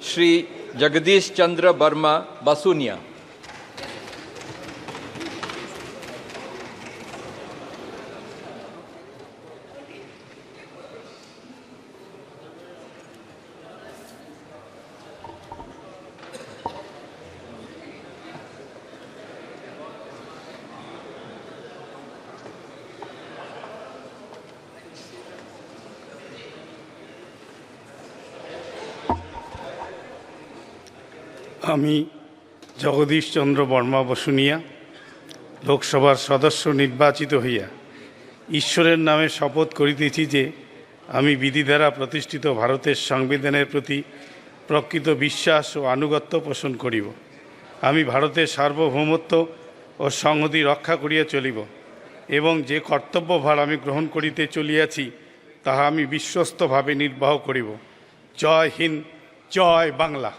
श्री जगदीश चंद्र वर्मा बसुनिया। আমি জগদীশ চন্দ্র বর্মা বসুনিয়া লোকসভার সদস্য নির্বাচিত হইয়া ঈশ্বরের নামে শপথ করিতেছি যে আমি বিধি দ্বারা প্রতিষ্ঠিত ভারতের সংবিধানের প্রতি প্রকৃত বিশ্বাস ও আনুগত্য পোষণ করিব। আমি ভারতের সার্বভৌমত্ব ও সংহতি রক্ষা করিয়া চলিব এবং যে কর্তব্যভার আমি গ্রহণ করিতে চলিয়াছি তাহা আমি বিশ্বস্তভাবে নির্বাহ করিব। জয় হিন্দ, জয় বাংলা।